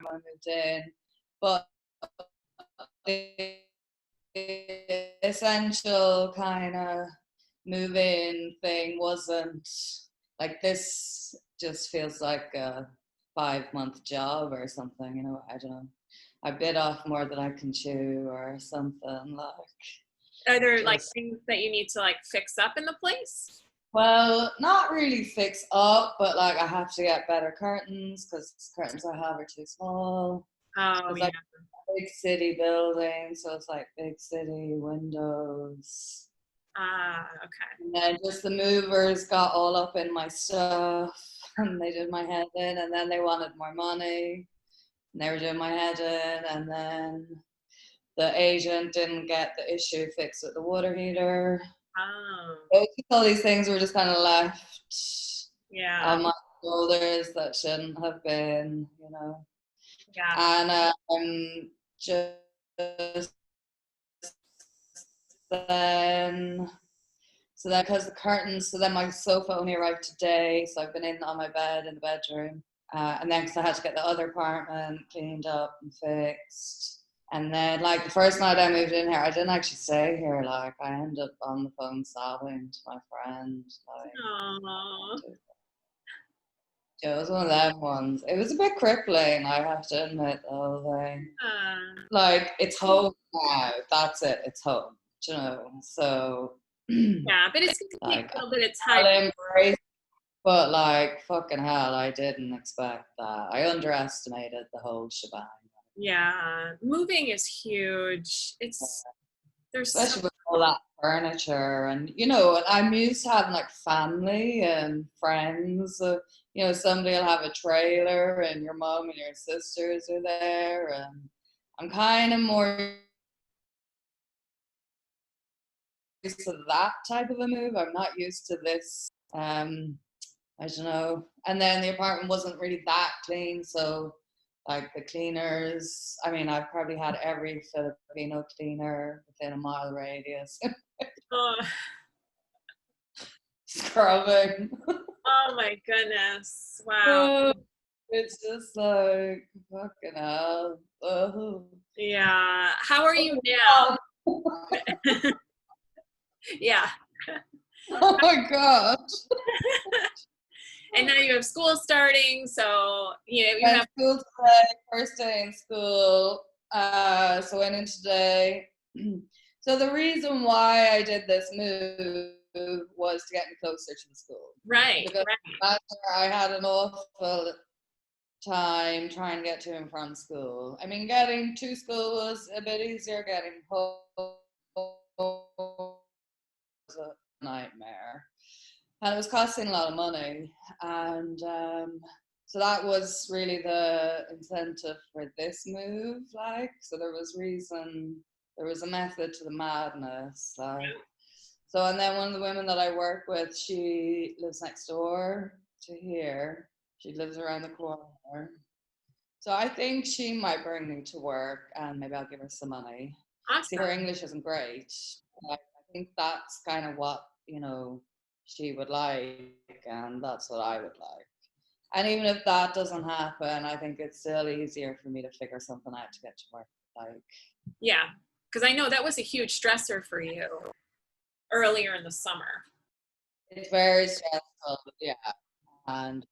when I moved in, but the essential kind of move-in thing wasn't like this. Just feels like a 5-month job or something, you know. I don't know. I bit off more than I can chew or something like. Are there like Just things that you need to like fix up in the place? well, not really fix up, but like I have to get better curtains because curtains I have are too small. Oh It's yeah. like a big city building, so it's like big city windows. Ah, okay. And then just the movers got all up in my stuff and they did my head in, and then they wanted more money and they were doing my head in, and then the agent didn't get the issue fixed with the water heater. Oh, So all these things were just kind of left yeah, on my shoulders that shouldn't have been, you know. yeah. And just then So then, because the curtains, so then my sofa only arrived today, so I've been in on my bed in the bedroom. And then, because I had to get the other apartment cleaned up and fixed. And then, like, the first night I moved in here, I didn't actually stay here. Like, I ended up on the phone sobbing to my friend. Oh, Like, it was one of them ones. It was a bit crippling, I have to admit, the whole thing. Like, it's home now. That's it. It's home. You know? So, yeah, but it's gonna take like, a little bit of time. I'll embrace. But like fucking hell, I didn't expect that. I underestimated the whole shebang. Yeah, moving is huge. It's there's so Especially with all that furniture and you know, and I'm used to having like family and friends. You know, somebody will have a trailer and your mom and your sisters are there, and I'm kind of more used to that type of a move. I'm not used to this. I don't know. And then the apartment wasn't really that clean, so like the cleaners, I mean, I've probably had every Filipino cleaner within a mile radius oh, scrubbing. oh my goodness. Wow. Oh, it's just like fucking hell. Oh. Yeah. How are you now? Yeah. Oh my gosh. And now you have school starting, so you Went have to school today, first day in school. So went in today. So the reason why I did this move was to get me closer to the school. right, Because right. last year I had an awful time trying to get to and from school. I mean, getting to school was a bit easier. Getting home was a nightmare. And it was costing a lot of money. And so that was really the incentive for this move. Like, so there was reason, there was a method to the madness. Like, so, and then one of the women that I work with, she lives next door to here. She lives around the corner. So I think she might bring me to work and maybe I'll give her some money. See, her Awesome. English isn't great. Like, I think that's kind of what, you know, she would like, and that's what I would like. And even if that doesn't happen, I think it's still easier for me to figure something out to get to work. Like, Yeah, because I know that was a huge stressor for you earlier in the summer. it's very stressful, yeah. And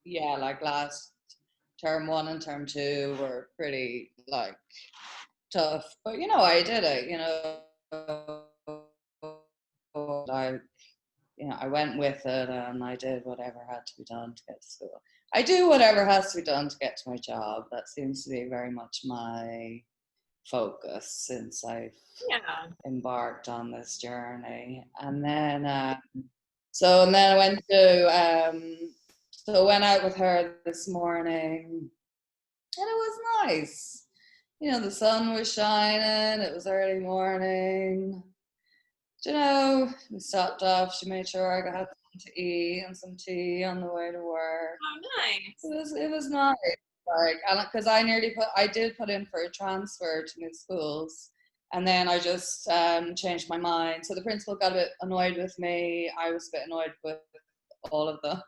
yeah, like last term one and term two were pretty like tough, but you know, I did it. You know, I I went with it and I did whatever had to be done to get to school. I do whatever has to be done to get to my job. That seems to be very much my focus since I've Yeah. embarked on this journey. And then, and then I went to, so I went out with her this morning and it was nice. You know, the sun was shining, it was early morning. You know, we stopped off. She made sure I got something to eat and some tea on the way to work. Oh, nice. It was nice, like, and because I did put in for a transfer to new schools, and then I just changed my mind. So the principal got a bit annoyed with me. I was a bit annoyed with all of them.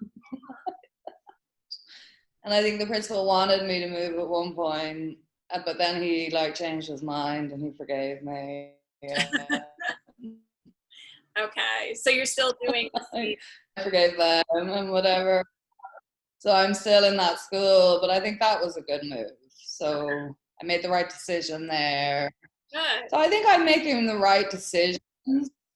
And I think the principal wanted me to move at one point, but then he like changed his mind and he forgave me. Yeah. Okay, so you're still doing I forgave them and whatever. So I'm still in that school, but I think that was a good move. So I made the right decision there. good. So I think I'm making the right decisions,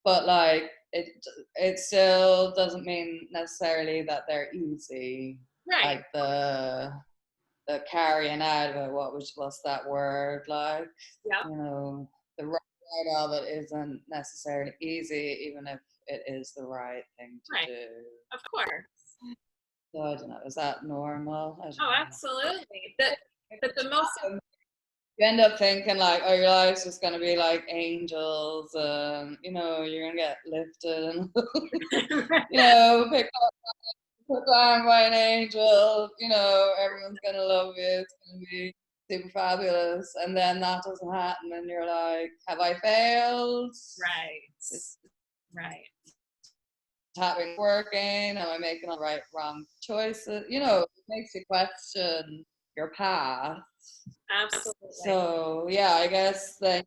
but like it still doesn't mean necessarily that they're easy. Right. Like the carrying out of it, what's that word like? Yep. You know, the right of it isn't necessarily easy, even if it is the right thing to Right. do. Of course. So I don't know. Is that normal? I don't Oh, know. absolutely. But the most You end up thinking like, oh, your life's just gonna be like angels, and you know, you're gonna get lifted and you know, put down by an angel. You know, everyone's gonna love you. It's gonna be super fabulous, and then that doesn't happen, and you're like, have I failed? right. Is Right. happening working? Am I making all the right wrong choices? You know, it makes you question your path. Absolutely. So yeah, I guess that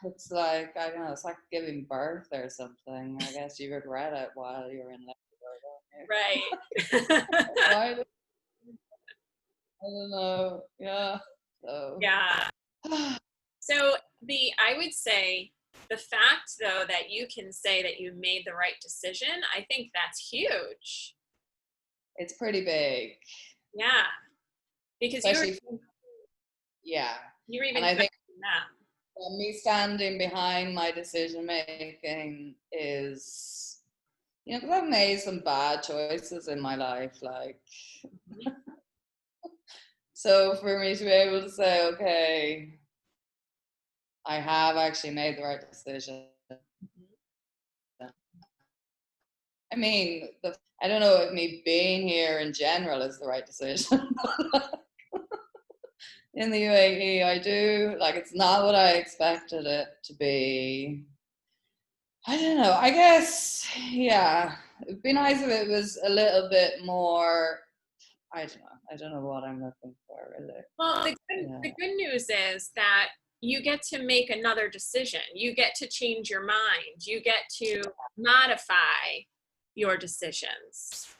it's like I don't know, it's like giving birth or something. I guess you regret it while you're in labor, Right. don't you? Why? I don't know. Yeah. So. Yeah. So I would say the fact though that you can say that you made the right decision, I think that's huge. It's pretty big, Yeah. Because especially yeah. you're even And I think questioning that. me standing behind my decision making is, you know, because I've made some bad choices in my life, like Mhm. so for me to be able to say, okay, I have actually made the right decision. Mhm. I mean, I don't know if me being here in general is the right decision. In the UAE, I do. Like, it's not what I expected it to be. I don't know. I guess, yeah, it'd be nice if it was a little bit more. I don't know. I don't know what I'm looking for, really. Well, Yeah. the good news is that you get to make another decision. You get to change your mind. You get to modify your decisions.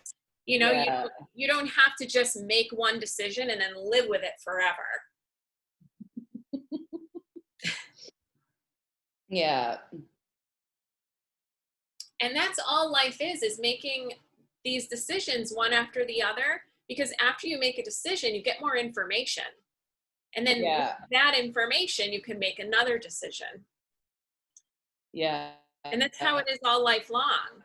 You know, Yeah. you don't have to just make one decision and then live with it forever. Yeah. And that's all life is making these decisions one after the other, because after you make a decision, you get more information. And then with Yeah. that information, you can make another decision. Yeah. And that's how it is all lifelong.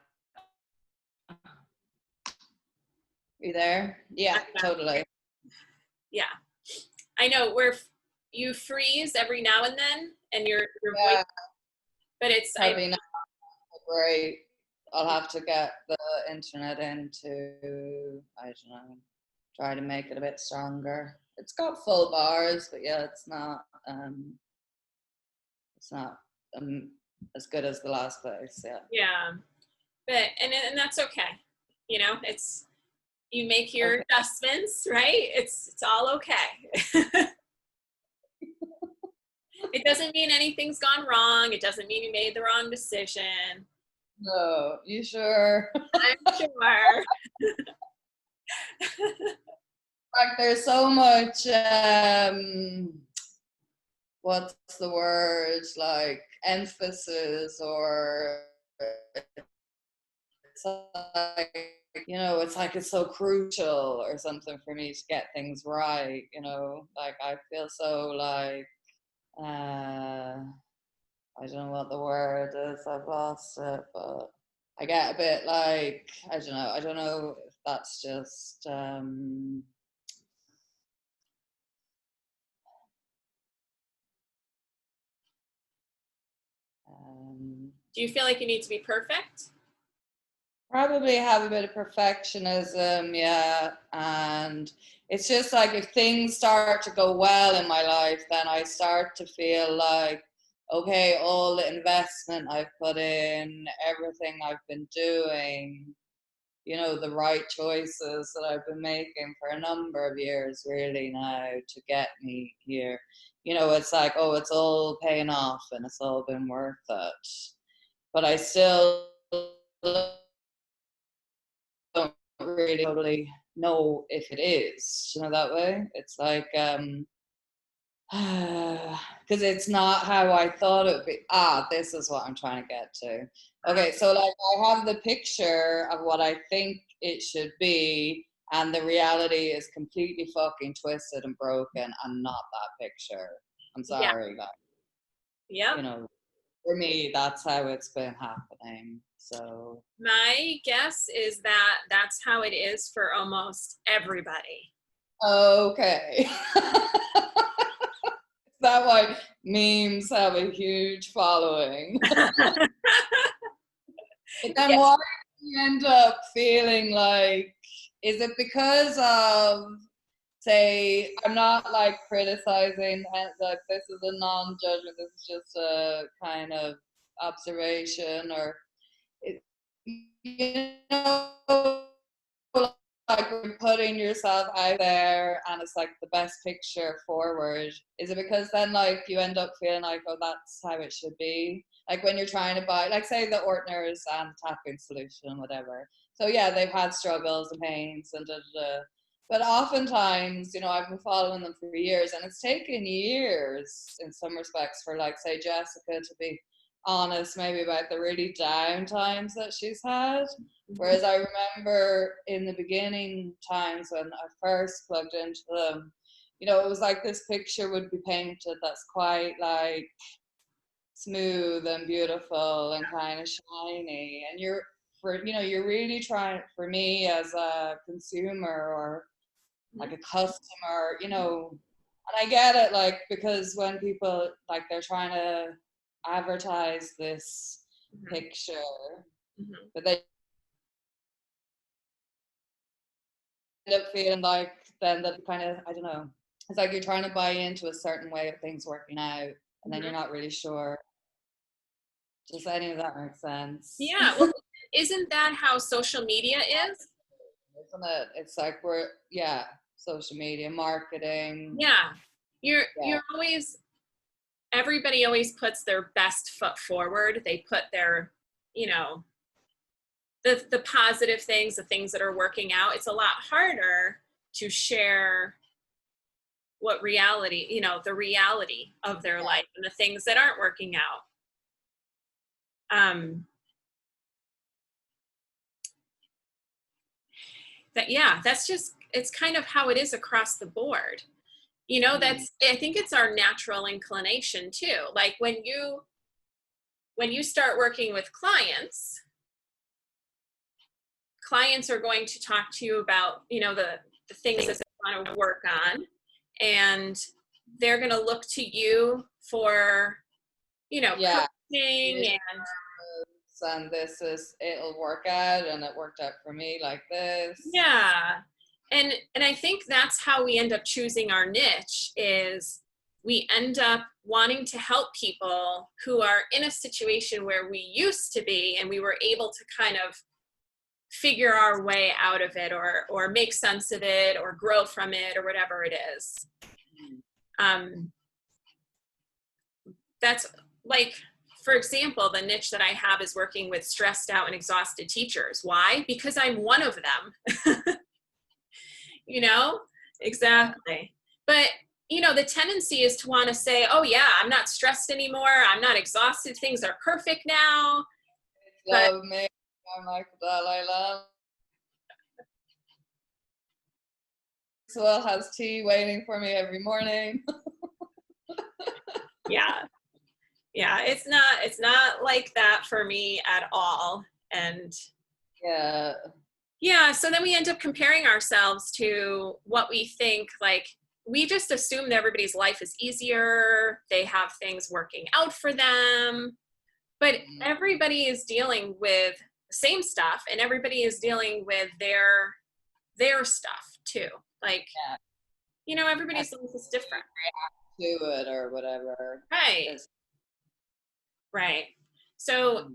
You there? Yeah, totally. Yeah. I know where you freeze every now and then and your voice, Yeah. but it's I Probably not great. I'll have to get the internet into, I don't know, try to make it a bit stronger. It's got full bars, but yeah, it's not um, as good as the last place. Yeah. yeah. But and that's okay. You know, it's you make your Okay. adjustments, right? It's all okay. It doesn't mean anything's gone wrong. It doesn't mean you made the wrong decision. No, you sure? I'm sure. Like, there's so much. What's the word? Like emphasis, or it's like, you know, it's like it's so crucial or something for me to get things right. You know, like I feel so like. I don't know what the word is. I've lost it, but I get a bit like I don't know. I don't know if that's just um, Do you feel like you need to be perfect? probably have a bit of perfectionism, yeah. And it's just like if things start to go well in my life, then I start to feel like, okay, all the investment I've put in, everything I've been doing, you know, the right choices that I've been making for a number of years really now to get me here. You know, it's like, oh, it's all paying off and it's all been worth it. But I still don't really totally know if it is, you know, that way. It's like, because it's not how I thought it would be. Ah, this is what I'm trying to get to. Okay, so like I have the picture of what I think it should be, and the reality is completely fucking twisted and broken and not that picture. I'm Yeah. sorry, like, Yep. you know, for me, that's how it's been happening. So, My guess is that that's how it is for almost everybody. okay. Is that why memes have a huge following? But then Yeah. why do you end up feeling like, is it because of, say, I'm not like criticizing, like this is a non-judgment, this is just a kind of observation, or, it, you know, like when putting yourself out there and it's like the best picture forward, is it because then like you end up feeling like, oh, that's how it should be? Like when you're trying to buy, like say the Ortners and tapping solution, whatever. So yeah, they've had struggles and pains and da, da, da. But oftentimes, you know, I've been following them for years and it's taken years in some respects for like say Jessica to be honest maybe about the really down times that she's had. Whereas I remember in the beginning times when I first plugged into them, you know, it was like this picture would be painted that's quite like smooth and beautiful and kind of shiny. And you're, for, you know, you're really trying, for me as a consumer or like a customer, you know, and I get it, like, because when people, like, they're trying to advertise this picture, Mhm. but they end up feeling like then that kind of, I don't know, it's like you're trying to buy into a certain way of things working out and then you're Mhm. not really sure. Does any of that make sense? Yeah. Well, isn't that how social media is? Isn't it? It's like we're, yeah, social media marketing. Yeah. You're Yeah, you're always everybody always puts their best foot forward. They put their, you know, the positive things, the things that are working out. It's a lot harder to share what reality, you know, the reality of their life and the things that aren't working out. That yeah, that's just it's kind of how it is across the board. You know, mm, that's I think it's our natural inclination too. Like when you start working with clients, clients are going to talk to you about, you know, the things that they want to work on, and they're going to look to you for, you know, yeah. coaching and And this is, it'll work out and it worked out for me like this. yeah. And I think that's how we end up choosing our niche is we end up wanting to help people who are in a situation where we used to be and we were able to kind of figure our way out of it or make sense of it or grow from it or whatever it is. Um, that's like, for example, the niche that I have is working with stressed out and exhausted teachers. Why? Because I'm one of them. You know? Exactly. But, you know, the tendency is to want to say, oh, yeah, I'm not stressed anymore. I'm not exhausted. Things are perfect now. But Love me. I'm like Dalai Lama. Maxwell has tea waiting for me every morning. yeah, yeah, it's not like that for me at all. And Yeah. yeah, so then we end up comparing ourselves to what we think, like, we just assume that everybody's life is easier, they have things working out for them, but everybody is dealing with the same stuff and everybody is dealing with their stuff too. Like, Yeah. you know, And everybody's life is different. to it or whatever. Right. It's, Right. So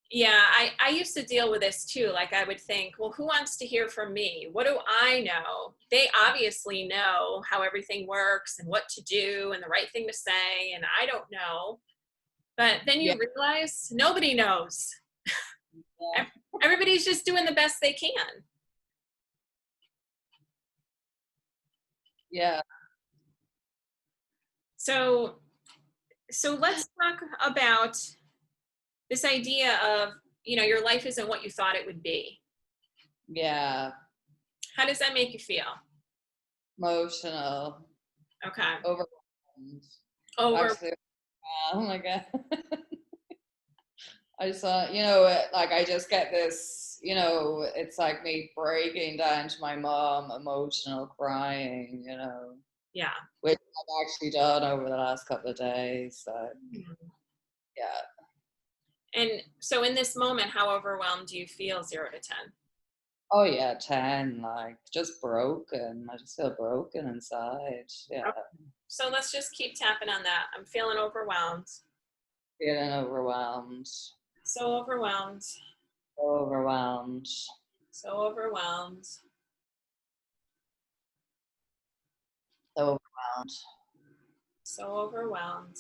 Yeah, I used to deal with this too. Like I would think, well, who wants to hear from me? What do I know? They obviously know how everything works and what to do and the right thing to say, and I don't know. But then Yeah, you realize nobody knows. yeah, Everybody's just doing the best they can. yeah. So let's talk about this idea of, your life isn't what you thought it would be. Yeah. How does that make you feel? Emotional, Okay. overwhelmed. Over. Actually, oh my God. I saw, like I just get this, it's like me breaking down to my mom, emotional crying, Yeah. which I've actually done over the last couple of days. So, Mhm. yeah. And so in this moment, how overwhelmed do you feel, 0 to 10? Oh, yeah, 10, like just broken. I just feel broken inside. Yeah. Okay. So let's just keep tapping on that. I'm feeling overwhelmed. Feeling overwhelmed. So overwhelmed. Overwhelmed. So overwhelmed. Overwhelmed. So overwhelmed.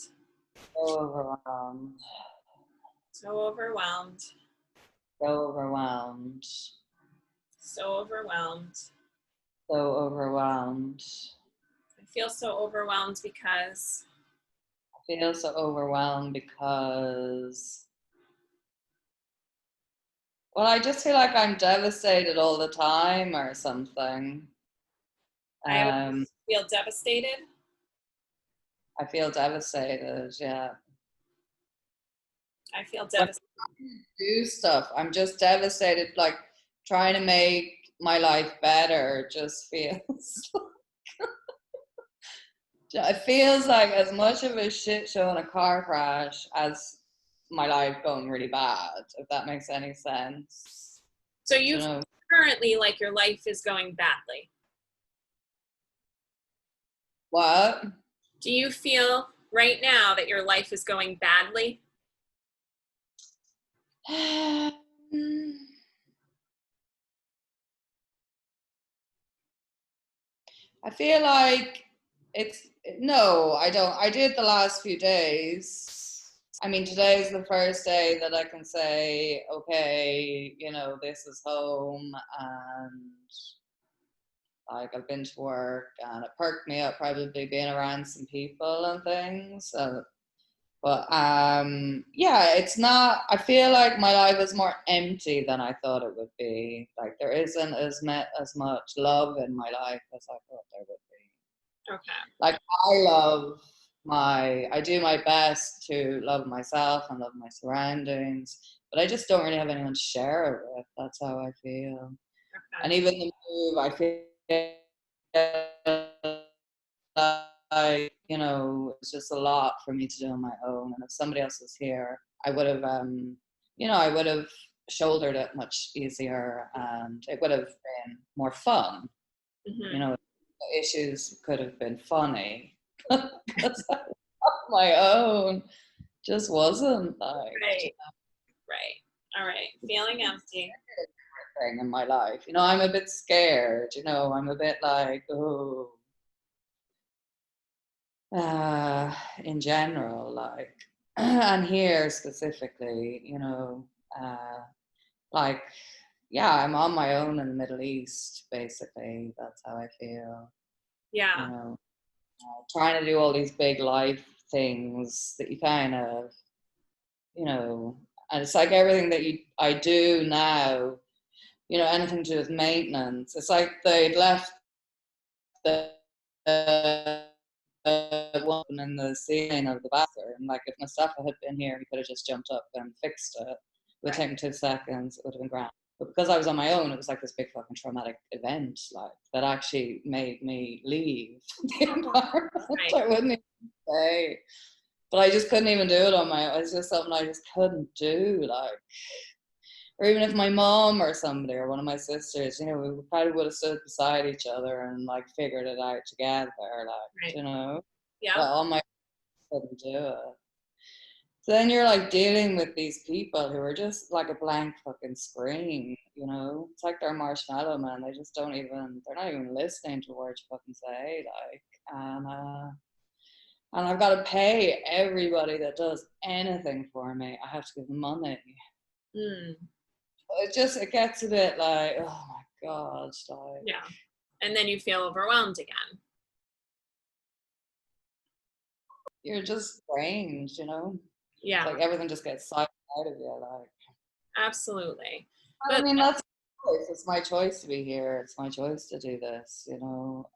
Overwhelmed. So overwhelmed. Overwhelmed. So overwhelmed. So overwhelmed. I feel so overwhelmed because I feel so overwhelmed because, well, I just feel like I'm devastated all the time or something. I Um, always feel devastated. I feel devastated, yeah. I feel When devastated. I do stuff, I'm just devastated, like trying to make my life better just feels, it feels like as much of a shit show in a car crash as my life going really bad, if that makes any sense. So Do you you feel know currently like your life is going badly. what? Do you feel right now that your life is going badly? I feel like it's no, I don't. I did the last few days. I mean, today is the first day that I can say, okay, this is home, and like I've been to work, and it perked me up probably being around some people and things. But yeah, it's not. I feel like my life is more empty than I thought it would be. Like there isn't as much love in my life as I thought there would be. Okay. Like I do my best to love myself and love my surroundings, but I just don't really have anyone to share it with. That's how I feel. Okay. And even the move, I feel like, it's just a lot for me to do on my own. And if somebody else was here, I would have, I would have shouldered it much easier, and it would have been more fun. Mm-hmm. The issues could have been funny. Because on my own just wasn't like Right. Right. All right. Feeling empty. thing in my life. I'm a bit scared, I'm a bit like, oh, in general, like, and here specifically, uh, like, yeah, I'm on my own in the Middle East, basically. That's how I feel, you Yeah. know, trying to do all these big life things that you kind of, and it's like everything that I do now, anything to do with maintenance. It's like they'd left the one in the ceiling of the bathroom. Like if Mustafa had been here, he could have just jumped up and fixed it. It would take him 2 seconds. It would have been grand. But because I was on my own, it was like this big fucking traumatic event, like that actually made me leave the environment. Right. I wouldn't even say, but I just couldn't even do it on my own. It's just something I just couldn't do, like. Or even if my mom or somebody or one of my sisters, we probably would have stood beside each other and like figured it out together, like, Right. you know. Yeah. But on my couldn't do it. So then you're like dealing with these people who are just like a blank fucking screen, you know? It's like they're Marshmallow Man. They just don't even, they're not even listening to what you fucking say. Like, and I've got to pay everybody that does anything for me. I have to give them money. Mm. It gets a bit like, oh my God. Like, Yeah. And then you feel overwhelmed again. you're just strange, you know? Yeah, It's like everything just gets sucked out of you. Like, absolutely. I But mean, that's my choice. It's my choice to be here. It's my choice to do this, you know?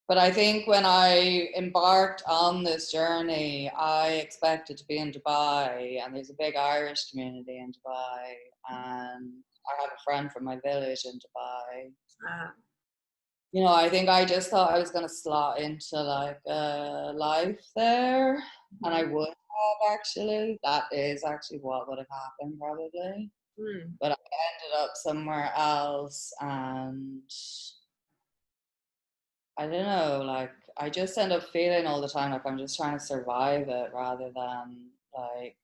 But I think when I embarked on this journey, I expected to be in Dubai, and there's a big Irish community in Dubai, and I have a friend from my village in Dubai. uh, You know, I think I just thought I was going to slot into like life there, and I would have actually. That is actually what would have happened probably. mm, But I ended up somewhere else, and I don't know, like I just end up feeling all the time like I'm just trying to survive it rather than like,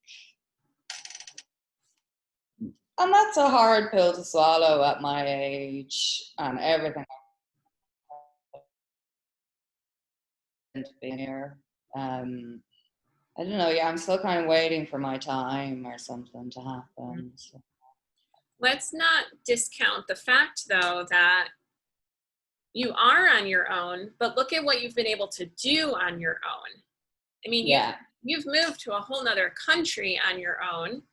and that's a hard pill to swallow at my age and everything to be here. I don't know, yeah, I'm still kind of waiting for my time or something to mm. happen. So. Let's not discount the fact, though, that you are on your own, but look at what you've been able to do on your own. I mean, Yeah. you've moved to a whole nother country on your own.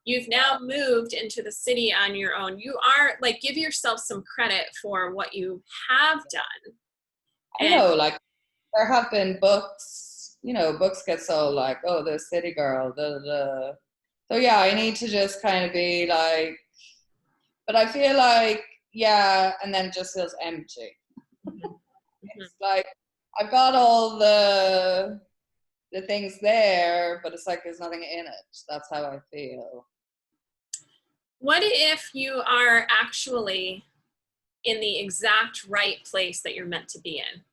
You've now moved into the city on your own. You are like, give yourself some credit for what you have done. I And know, like there have been books, you know, books get sold like, oh, the city girl, the. So yeah, I need to just kind of be like, but I feel like, yeah, and then it just feels empty. Mhm. It's like I've got all the things there, but it's like there's nothing in it. That's how I feel. What if you are actually in the exact right place that you're meant to be in?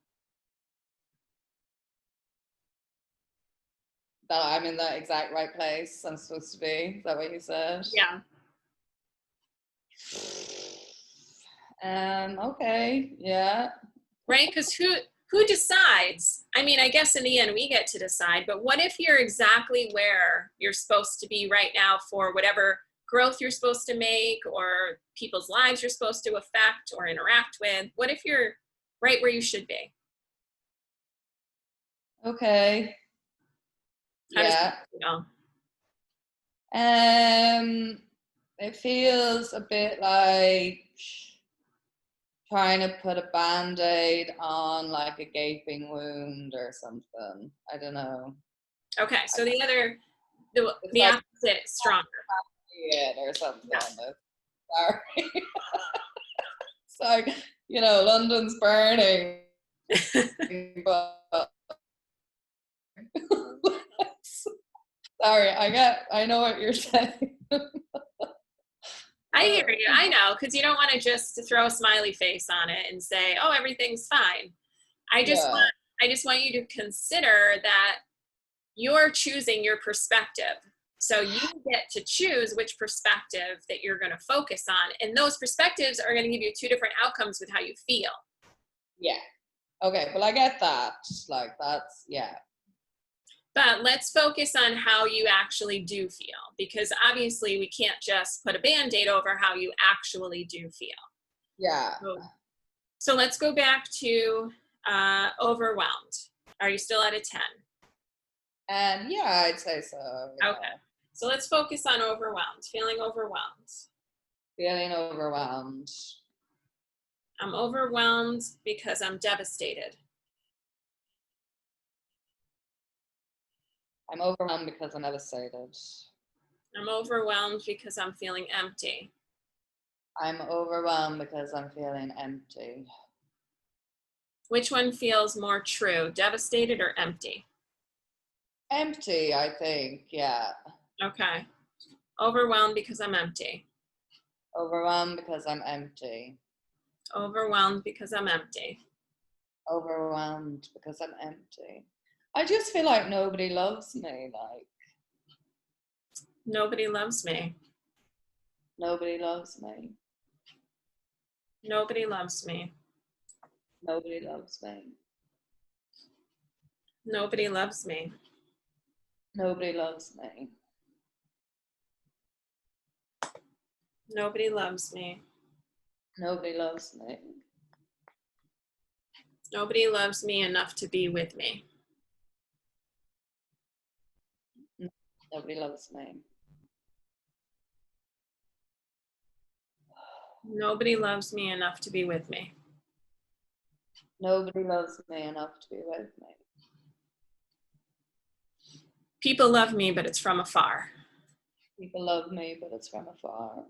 That I'm in the exact right place I'm supposed to be. Is that what you said? Yeah. Okay, yeah. Right? Because who decides? I mean, I guess in the end we get to decide, but what if you're exactly where you're supposed to be right now for whatever growth you're supposed to make or people's lives you're supposed to affect or interact with? What if you're right where you should be? Okay. How does Yeah. that feel? It feels a bit like trying to put a band-aid on like a gaping wound or something. I don't know. Okay, so the It's the like opposite stronger. it or something. Yeah. Sorry. It's like, you know, London's burning, but sorry, I know what you're saying. I hear you. I know, because you don't want to just throw a smiley face on it and say, "Oh, everything's fine." I just Yeah, want I just want you to consider that you're choosing your perspective. So you get to choose which perspective that you're going to focus on, and those perspectives are going to give you two different outcomes with how you feel. yeah. Okay, well, I get that. Like, that's, yeah. But let's focus on how you actually do feel, because obviously we can't just put a band-aid over how you actually do feel. Yeah. So let's go back to overwhelmed. Are you still at a 10? And yeah, I'd say so. Yeah. Okay. So let's focus on overwhelmed, feeling overwhelmed. Feeling overwhelmed. I'm overwhelmed because I'm devastated. I'm overwhelmed because I'm devastated. I'm overwhelmed because I'm feeling empty. I'm overwhelmed because I'm feeling empty. Which one feels more true, devastated or empty? Empty, I think, yeah. Okay. Overwhelmed because I'm empty. Overwhelmed because I'm empty. Overwhelmed because I'm empty. Overwhelmed because I'm empty. I just feel like nobody loves me. Like, Nobody loves me. nobody loves me. Nobody loves me. Nobody loves me. Nobody loves me. Nobody loves me. Nobody loves me. Nobody loves me. Nobody loves me enough to be with me. Nobody loves me. Nobody loves me enough to be with me. Nobody loves me enough to be with me. People love me, but it's from afar. People love me, but it's from afar.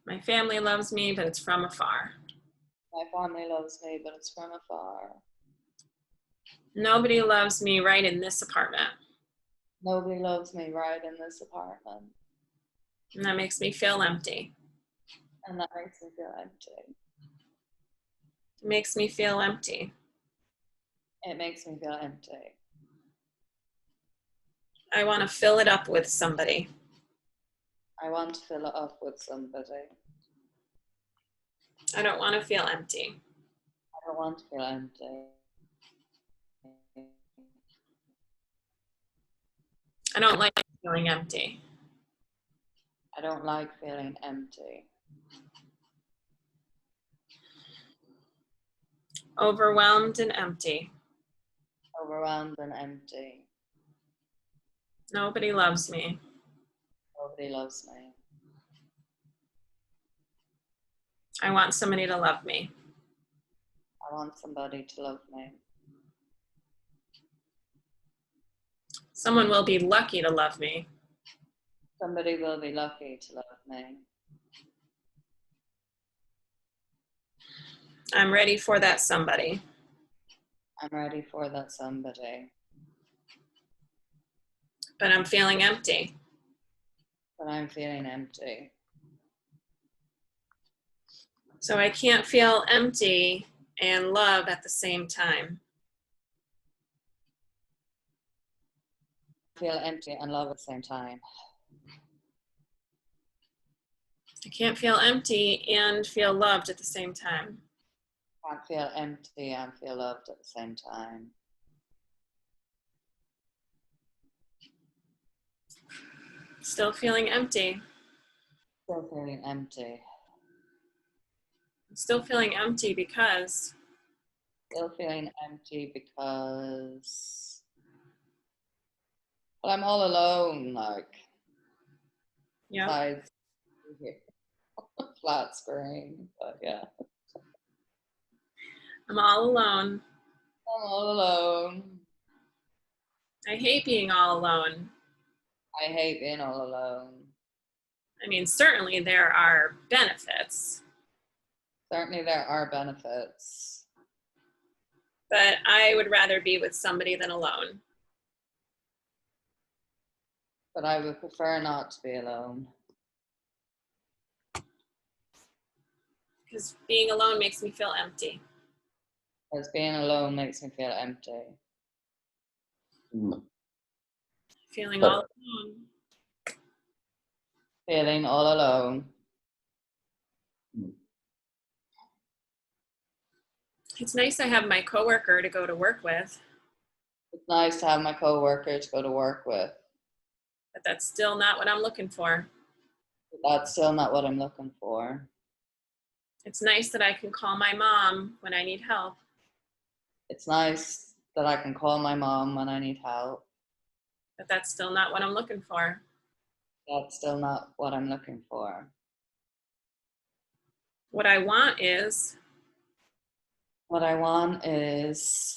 My family loves me, but it's from afar. My family loves me, but it's from afar. Nobody loves me right in this apartment. Nobody loves me right in this apartment. And that makes me feel empty. And that makes me feel empty. It makes me feel empty. It makes me feel empty. I want to fill it up with somebody. I want to fill it up with somebody. I don't want to feel empty. I don't want to feel empty. I don't like feeling empty. I don't like feeling empty. Overwhelmed and empty. Overwhelmed and empty. Nobody loves me. Nobody loves me. I want somebody to love me. I want somebody to love me. Someone will be lucky to love me. Somebody will be lucky to love me. I'm ready for that somebody. I'm ready for that somebody. But I'm feeling empty. But I'm feeling empty. So I can't feel empty and love at the same time. Feel empty and love at the same time. I can't feel empty and feel loved at the same time. Can't feel empty and feel loved at the same time. Still feeling empty. Still feeling empty. Still feeling empty because Still feeling empty because, well, I'm all alone, like, yeah, besides flat screen, but yeah. I'm all alone. I'm all alone. I hate being all alone. I hate being all alone. I mean, certainly there are benefits, Certainly there are benefits, but I would rather be with somebody than alone. but I would prefer not to be alone. Because being alone makes me feel empty. Because being alone makes me feel empty. Feeling all alone. Feeling all alone. It's nice I have my coworker to go to work with, It's nice to have my coworker to go to work with, but that's still not what I'm looking for. but that's still not what I'm looking for. It's nice that I can call my mom when I need help, It's nice that I can call my mom when I need help. but that's still not what I'm looking for. That's still not what I'm looking for. What I want is What I want is,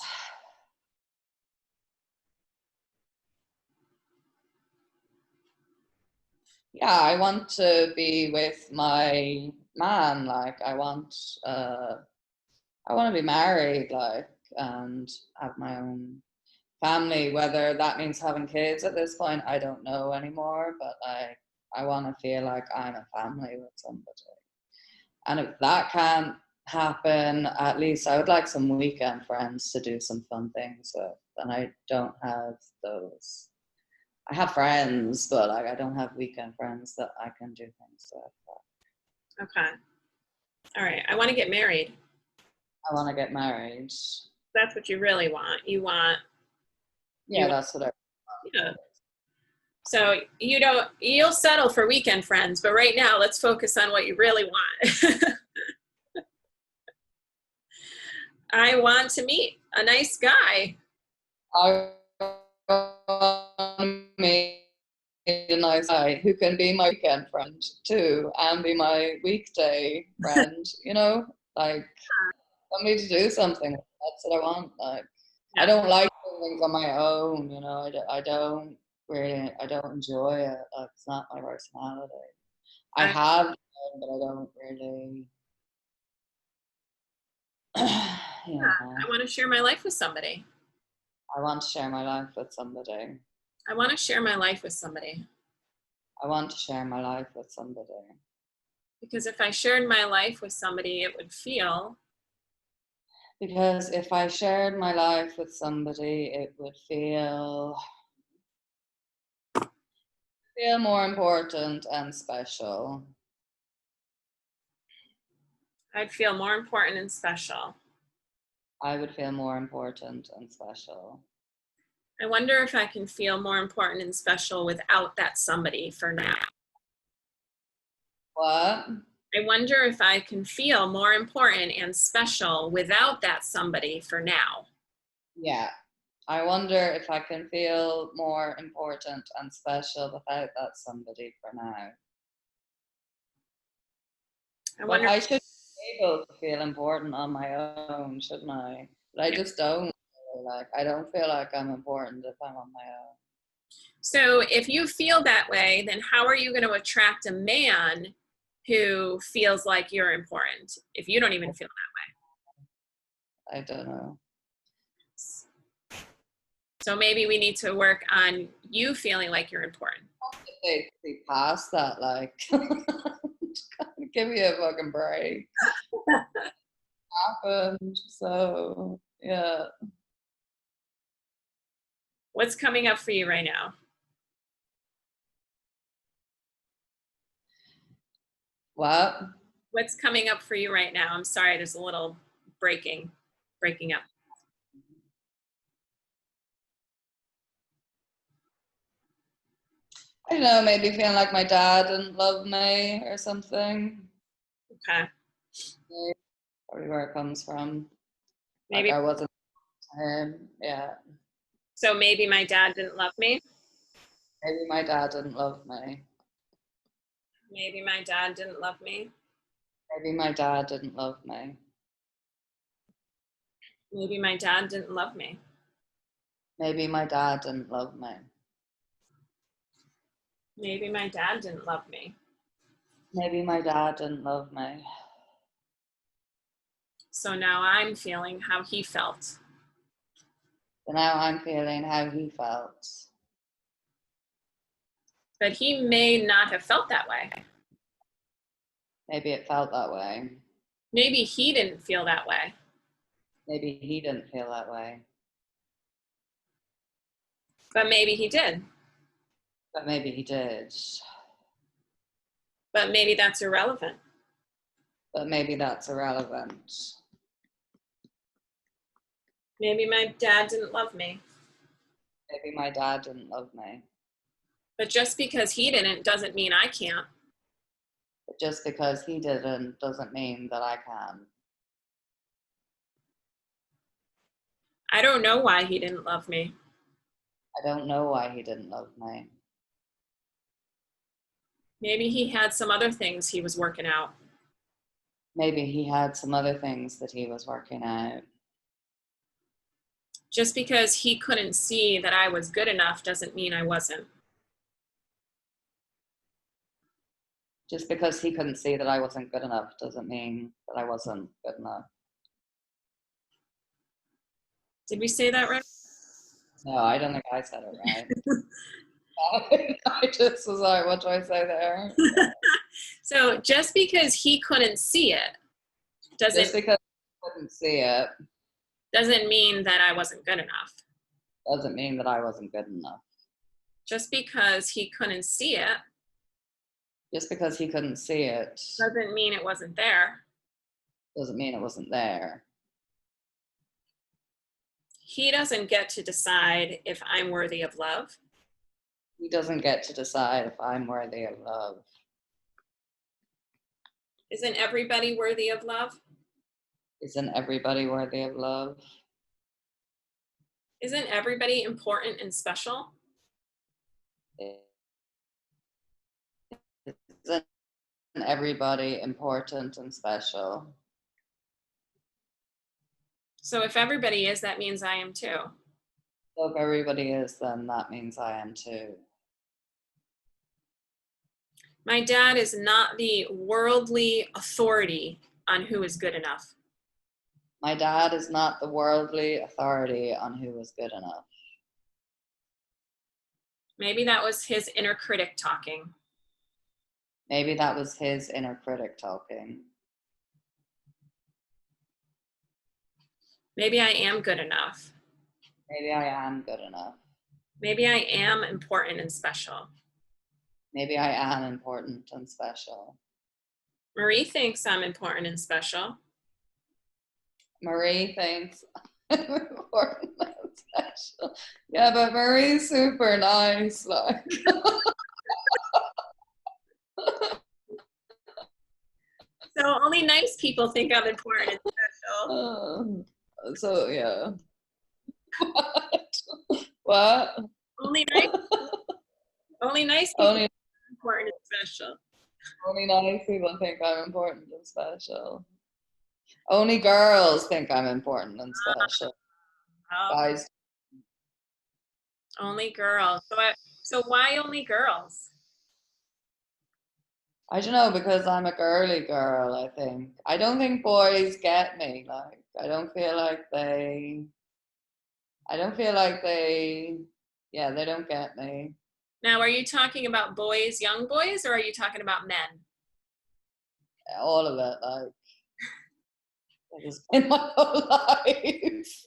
yeah, I want to be with my man. Like, I want to be married, like, and have my own family. Whether that means having kids at this point, I don't know anymore. But I want to feel like I'm a family with somebody. And if that can't happen. At least I would like some weekend friends to do some fun things with, and I don't have those. I have friends, but like I don't have weekend friends that I can do things with. Okay. All right. I want to get married. I want to get married. That's what you really want. Yeah, that's what I Yeah. So you'll settle for weekend friends, but right now let's focus on what you really want. I want to meet a nice guy. I want to meet a nice guy who can be my weekend friend too and be my weekday friend, like want me to do something. That's what I want. Like I don't like doing things on my own, I don't really, I don't enjoy it. Like, it's not my personality. I have done, but I don't really. I want to share my life with somebody. I want to share my life with somebody. I want to share my life with somebody. I want to share my life with somebody. Because if I shared my life with somebody, it would feel. Because if I shared my life with somebody, it would feel more important and special. I'd feel more important and special. I would feel more important and special. I wonder if I can feel more important and special without that somebody for now. What? I wonder if I can feel more important and special without that somebody for now. Yeah. I wonder if I can feel more important and special without that somebody for now. But I should be able to feel important on my own, shouldn't I? But I just don't. Like, I don't feel like I'm important if I'm on my own. So if you feel that way, then how are you going to attract a man who feels like you're important if you don't even feel that way? I don't know. So maybe we need to work on you feeling like you're important. They past that, like, give me a fucking break. Happened, so yeah. What's coming up for you right now? What? What's coming up for you right now? I'm sorry, there's a little breaking up. I don't know, maybe feeling like my dad didn't love me or something. Okay. Probably where it comes from. Maybe like I wasn't him. Yeah. So maybe my dad didn't love me. Maybe my dad didn't love me. Maybe my dad didn't love me. Maybe my dad didn't love me. Maybe my dad didn't love me. Maybe my dad didn't love me. Maybe my dad didn't love me. Maybe my dad didn't love me. So now I'm feeling how he felt. So now I'm feeling how he felt. But he may not have felt that way. Maybe it felt that way. Maybe he didn't feel that way. Maybe he didn't feel that way. But maybe he did. But maybe he did. But maybe that's irrelevant. But maybe that's irrelevant. Maybe my dad didn't love me. Maybe my dad didn't love me. But just because he didn't doesn't mean I can't. But just because he didn't doesn't mean that I can. I don't know why he didn't love me. I don't know why he didn't love me. Maybe he had some other things he was working out. Maybe he had some other things that he was working out. Just because he couldn't see that I was good enough doesn't mean I wasn't. Just because he couldn't see that I wasn't good enough doesn't mean that I wasn't good enough. Did we say that right? No, I don't think I said it right. I just was like, what do I say there? So just because he couldn't see it doesn't Just because I couldn't see it doesn't mean that I wasn't good enough. doesn't mean that I wasn't good enough. Just because he couldn't see it Just because he couldn't see it doesn't mean it wasn't there. doesn't mean it wasn't there. He doesn't get to decide if I'm worthy of love. He doesn't get to decide if I'm worthy of love. Isn't everybody worthy of love? Isn't everybody worthy of love? Isn't everybody important and special? Isn't everybody important and special? So if everybody is, that means I am too. So if everybody is, then that means I am too. My dad is not the worldly authority on who is good enough. My dad is not the worldly authority on who is good enough. Maybe that was his inner critic talking. Maybe that was his inner critic talking. Maybe I am good enough. Maybe I am good enough. Maybe I am important and special. Maybe I am important and special. Marie thinks I'm important and special. Marie thinks I'm important and special. Yeah, but Marie's super nice, like. So only nice people think I'm important and special. So yeah. What? Only nice, only nice people Only think I'm important and special. only nice people think I'm important and special. Only girls think I'm important and special. Oh, Guys, only girls. So why only girls? I don't know, because I'm a girly girl, I think. I don't think boys get me. Like, I don't feel like they, yeah, they don't get me. Now, are you talking about boys, young boys, or are you talking about men? All of it, like, I just in my whole life.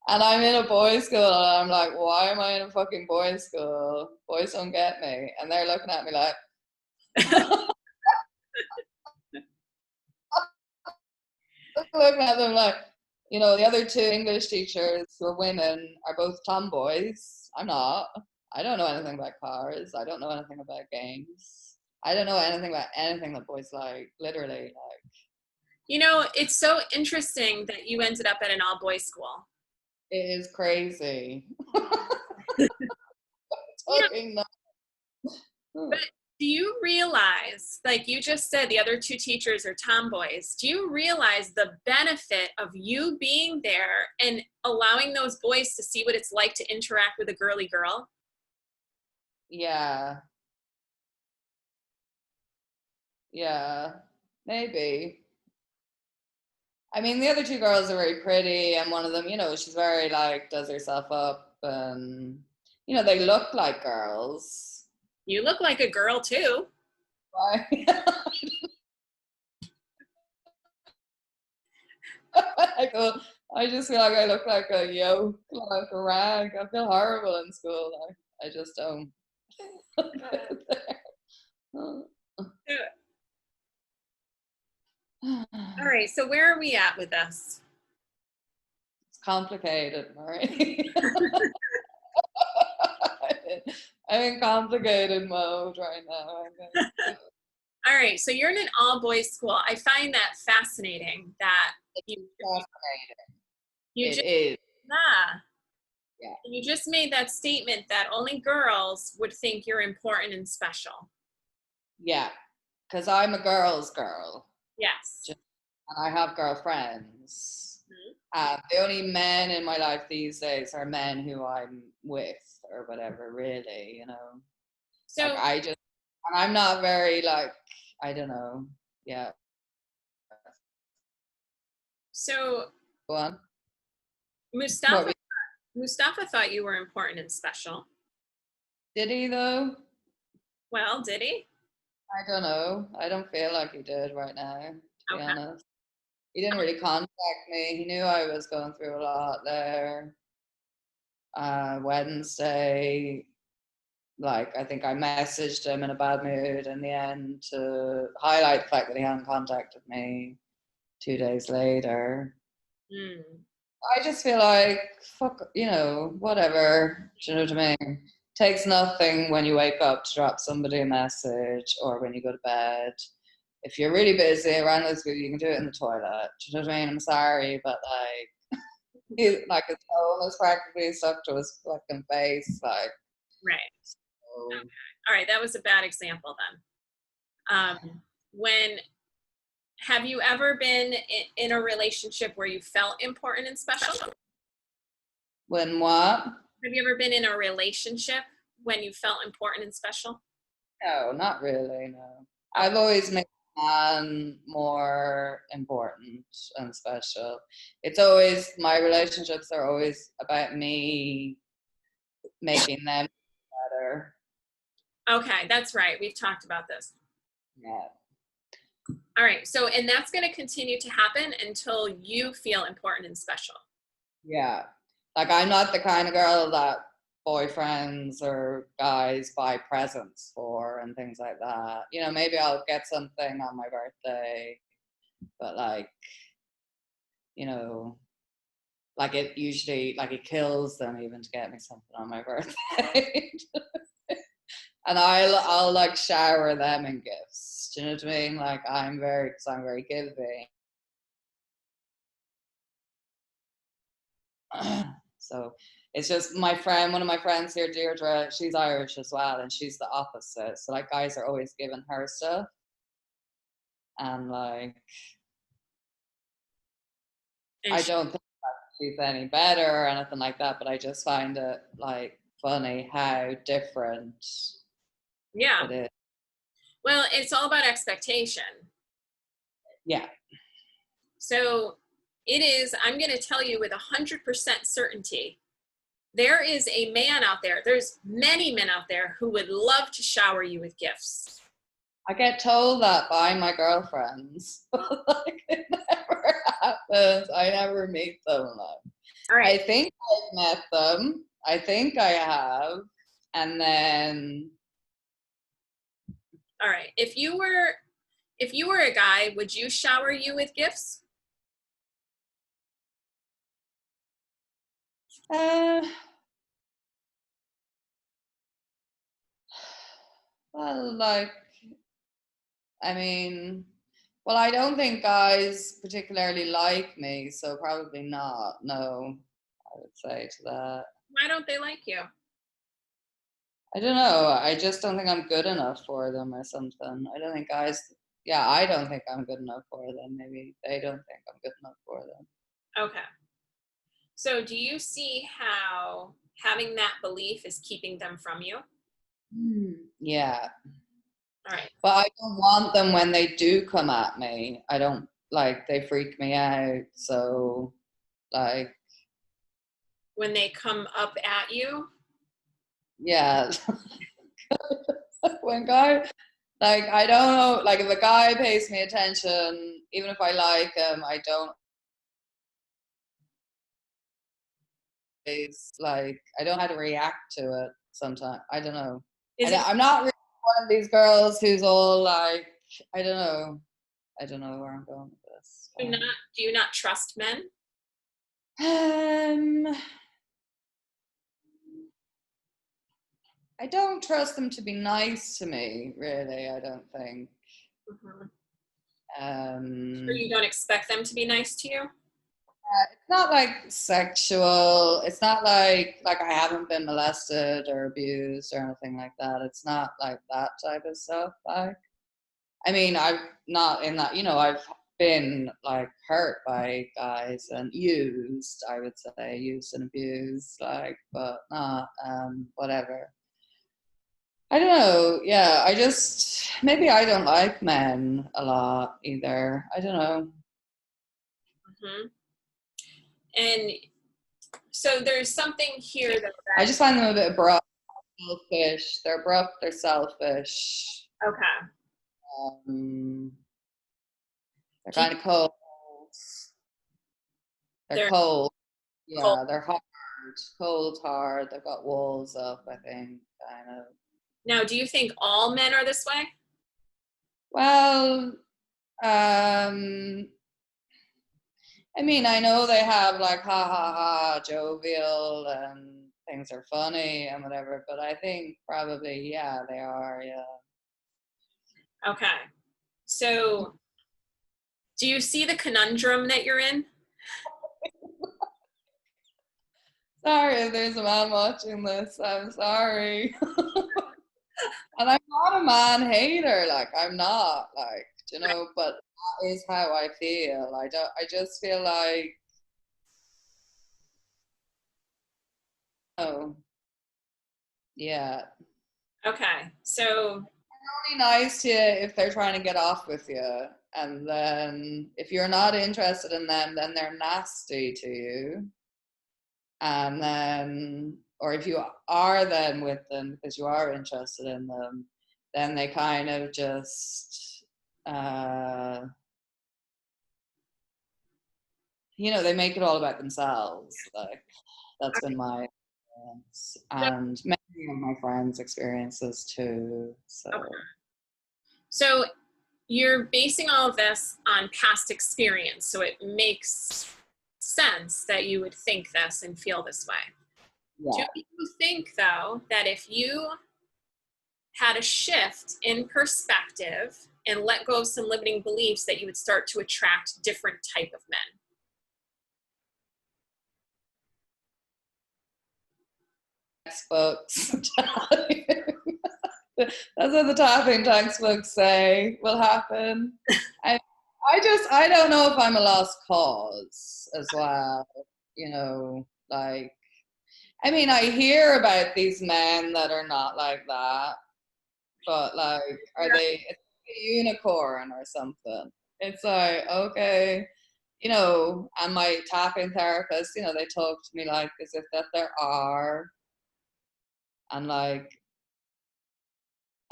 And I'm in a boys' school, and I'm like, why am I in a fucking boys' school? Boys don't get me. And they're looking at me like, looking at them like, the other two English teachers who are women are both tomboys. I'm not. I don't know anything about cars. I don't know anything about games. I don't know anything about anything that boys like, literally. Like, It's so interesting that you ended up at an all-boys school. it is crazy. You know, Fucking but do you realize, like you just said, the other two teachers are tomboys. Do you realize the benefit of you being there and allowing those boys to see what it's like to interact with a girly girl? Yeah. Yeah. Maybe. I mean, the other two girls are very pretty, and one of them, she's very like does herself up, and they look like girls. You look like a girl too. Right? I just feel like I look like a yoke, like a rag. I feel horrible in school. Like, I just don't. All right, so where are we at with this? It's complicated, Marie. I'm in complicated mode right now. All right, so you're in an all-boys school. I find that fascinating that you It just is. yeah. Yeah. You just made that statement that only girls would think you're important and special. Yeah, because I'm a girl's girl. Yes. And I have girlfriends. Mm-hmm. The only men in my life these days are men who I'm with or whatever, really, So Like, and I'm not very, like, I don't know. Yeah. so Go on. Mustafa Mustafa thought you were important and special. Did he, though? Well, did he? I don't know. I don't feel like he did right now, to be Okay. honest. He didn't really contact me. He knew I was going through a lot there. Wednesday, like I think I messaged him in a bad mood in the end to highlight the fact that he hadn't contacted me 2 days later. Mm. I just feel like, fuck, whatever. Do you know what I mean? Takes nothing when you wake up to drop somebody a message or when you go to bed. If you're really busy around this week, you can do it in the toilet. Do you know what I mean? I'm sorry, but like his phone is practically stuck to his fucking face. Like, Right. so. Okay. All right. That was a bad example then. When have you ever been in a relationship where you felt important and special? When what? Have you ever been in a relationship when you felt important and special? No, not really. No, I've always made man more important and special. It's always my relationships are always about me making them better. Okay, that's right. We've talked about this. Yeah. All right. So, and that's going to continue to happen until you feel important and special. Yeah. Like I'm not the kind of girl that boyfriends or guys buy presents for and things like that. Maybe I'll get something on my birthday, but you know, it kills them even to get me something on my birthday. And I'll like shower them in gifts. Do you know what I mean? Like because I'm very giving. So it's just one of my friends here, Deirdre, she's Irish as well, and she's the opposite. So like guys are always giving her stuff. And like And I don't think she's any better or anything like that, but I just find it like funny how different yeah. it is. Well, it's all about expectation. Yeah. So it is, I'm going to tell you with 100% certainty, there is a man out there, there's many men out there who would love to shower you with gifts. I get told that by my girlfriends. Like it never happens. I never meet them. All right. I think I've met them. I think I have. And then All right. If you were a guy, would you shower you with gifts? uh well I mean I don't think guys particularly like me, so probably not. No, I would say to that. Why don't they like you? I don't know. I just don't think I'm good enough for them or something. I don't think I don't think I'm good enough for them. Maybe they don't think I'm good enough for them. Okay. So do you see how having that belief is keeping them from you? Yeah. All right. But I don't want them when they do come at me. I don't they freak me out. So like, When they come up at you? yeah. When I don't know, like if a guy pays me attention, even if I like him, I don't I don't know how to react to it sometimes. I don't know. I'm not really one of these girls who's all like, I don't know. I don't know where I'm going with this. Do you not trust men? Um, I don't trust them to be nice to me, really. I don't think. Mm-hmm. So Um, you don't expect them to be nice to you? it's not like sexual. It's not like I haven't been molested or abused or anything like that. It's not like that type of stuff. Like, I mean, I've not in that. I've been like hurt by guys and used. I would say used and abused. Like, but not whatever. I don't know. Yeah, maybe I don't like men a lot either. I don't know. Mm-hmm. And so there's something here that I just find them a bit abrupt, selfish. They're abrupt. They're selfish. okay. They're kind of cold. They're They're cold. cold. Yeah, they're hard, cold, hard. They've got walls up, I think, kind of. Now, do you think all men are this way? Well, um, I mean, I know they have like ha ha ha, jovial, and things are funny and whatever, but I think probably, yeah, they are, yeah. Okay. So, do you see the conundrum that you're in? Sorry if there's a man watching this, I'm sorry. And I'm not a man hater, like I'm not, like, you know, but that is how I feel. I just feel like, oh, yeah. Okay. So, Only nice to you if they're trying to get off with you. And then if you're not interested in them, then they're nasty to you. And then, or if you are then with them because you are interested in them, then they kind of just, they make it all about themselves. Like that's been my experience, so, and many of my friends' experiences too. okay. So So you're basing all of this on past experience, so it makes sense that you would think this and feel this way. Do yeah. you think, though, that if you had a shift in perspective and let go of some limiting beliefs, that you would start to attract different type of men? Textbooks. That's what the tapping textbooks say will happen. I, I don't know if I'm a lost cause as well. Like, I mean, I hear about these men that are not like that, but like, are they it's like a unicorn or something? It's like, okay, and my tapping therapist, they talk to me like as if that there are, and like,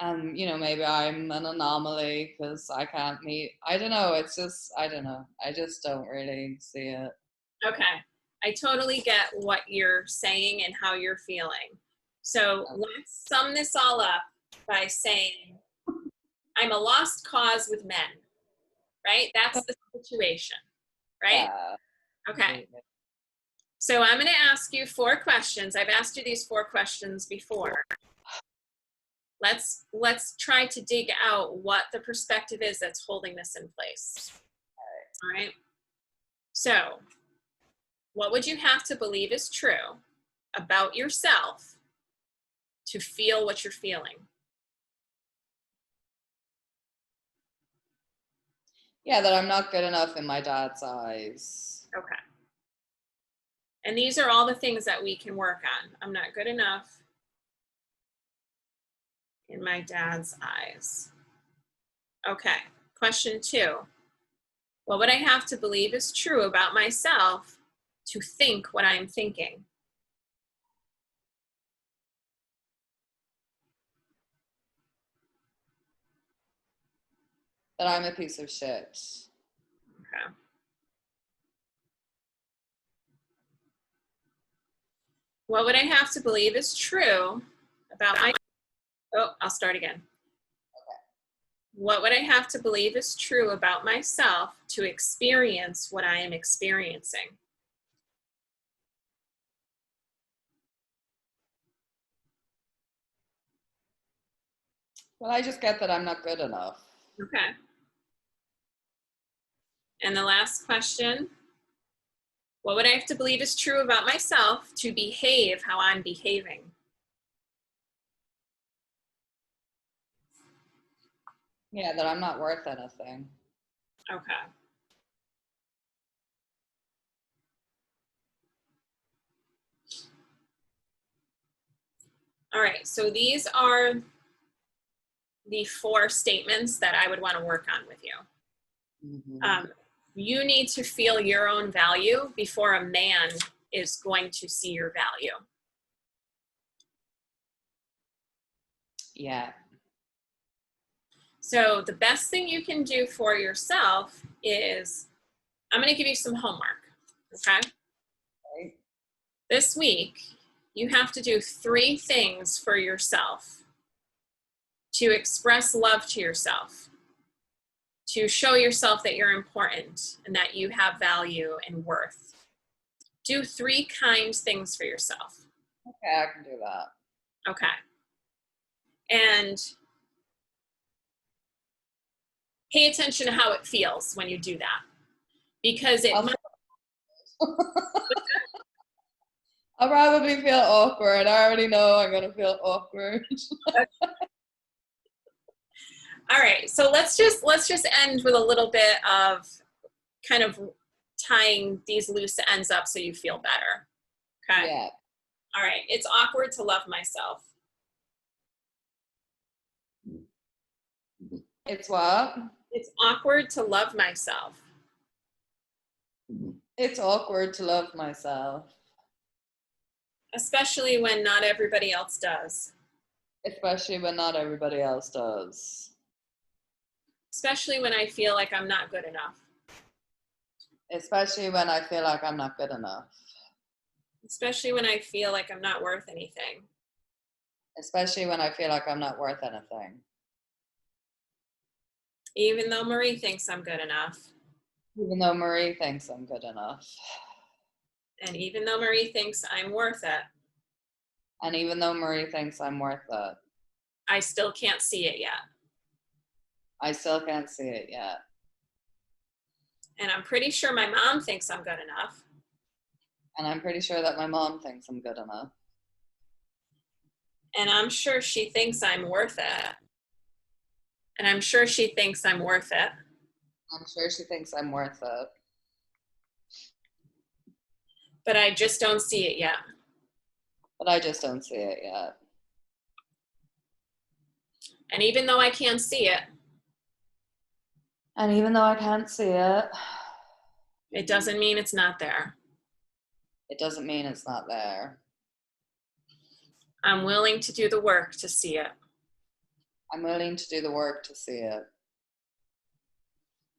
and maybe I'm an anomaly because I can't meet. I don't know. It's just I don't know. I just don't really see it. Okay. I totally get what you're saying and how you're feeling. So let's sum this all up by saying I'm a lost cause with men, right? That's the situation, right? Yeah. Okay. So I'm going to ask you 4 questions. I've asked you these 4 questions before. Let's try to dig out what the perspective is that's holding this in place. All right. So, what would you have to believe is true about yourself to feel what you're feeling? Yeah, that I'm not good enough in my dad's eyes. Okay. And these are all the things that we can work on. I'm not good enough in my dad's eyes. Okay. Question 2. What would I have to believe is true about myself to think what I'm thinking? That I'm a piece of shit. Okay. What would I have to believe is true about my... Oh, I'll start again. What would I have to believe is true about myself to experience what I am experiencing? Well, I just get that I'm not good enough. Okay. And the last question, what would I have to believe is true about myself to behave how I'm behaving? Yeah, that I'm not worth anything. Okay. All right, so these are the 4 statements that I would want to work on with you. Mm-hmm. You need to feel your own value before a man is going to see your value. Yeah. So the best thing you can do for yourself is, I'm going to give you some homework. Okay? Right. This week, you have to do 3 things for yourself to express love to yourself, to show yourself that you're important and that you have value and worth. Do 3 kind things for yourself. Okay, I can do that. Okay. And pay attention to how it feels when you do that. Because it might. I'll probably feel awkward. I already know I'm gonna feel awkward. All right, so let's just end with a little bit of kind of tying these loose ends up so you feel better. Okay. Yeah. All right. It's awkward to love myself. It's what? It's awkward to love myself. It's awkward to love myself. Especially when not everybody else does. Especially when not everybody else does. Especially when I feel like I'm not good enough. Especially when I feel like I'm not good enough. Especially when I feel like I'm not worth anything. Especially when I feel like I'm not worth anything. Even though Marie thinks I'm good enough. Even though Marie thinks I'm good enough. And even though Marie thinks I'm worth it. And even though Marie thinks I'm worth it. I still can't see it yet. I still can't see it yet. And I'm pretty sure my mom thinks I'm good enough. And I'm pretty sure that my mom thinks I'm good enough. And I'm sure she thinks I'm worth it. And I'm sure she thinks I'm worth it. I'm sure she thinks I'm worth it. But I just don't see it yet. But I just don't see it yet. And even though I can't see it. And even though I can't see it. It doesn't mean it's not there. It doesn't mean it's not there. I'm willing to do the work to see it. I'm willing to do the work to see it.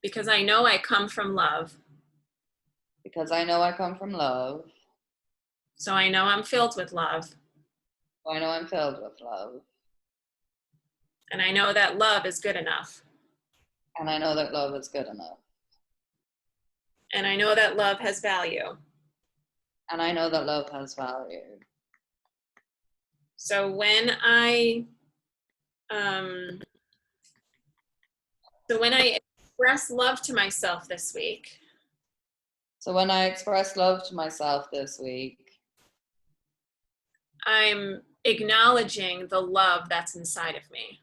Because I know I come from love. Because I know I come from love. So I know I'm filled with love. So I know I'm filled with love. And I know that love is good enough. And I know that love is good enough. And I know that love has value. And I know that love has value. So when I express love to myself this week. So when I express love to myself this week, I'm acknowledging the love that's inside of me.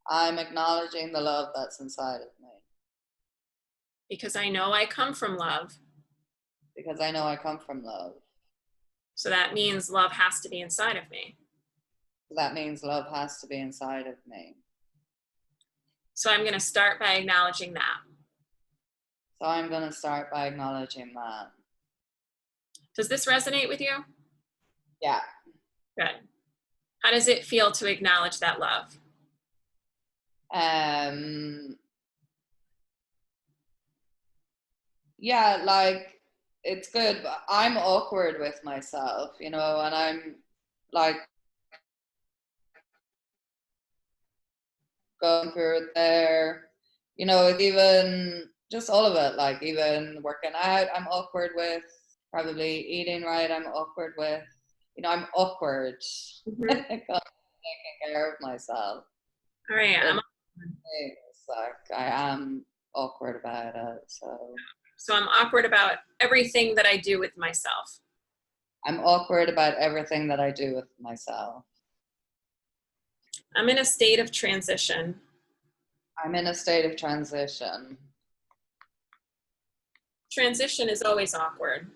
I'm acknowledging the love that's inside of me. Because I know I come from love. Because I know I come from love. So that means love has to be inside of me. So that means love has to be inside of me. So I'm going to start by acknowledging that. So I'm going to start by acknowledging that. Does this resonate with you? Yeah. Good. How does it feel to acknowledge that love? Yeah, like it's good, but I'm awkward with myself, you know, and I'm like going through it there, you know, with even just all of it, like even working out, I'm awkward with, probably eating right, I'm awkward with, you know, I'm awkward. Mm-hmm. Taking care of myself. All right. It's like I am awkward about it, So I'm awkward about everything that I do with myself. I'm awkward about everything that I do with myself. I'm in a state of transition. I'm in a state of transition. Transition is always awkward.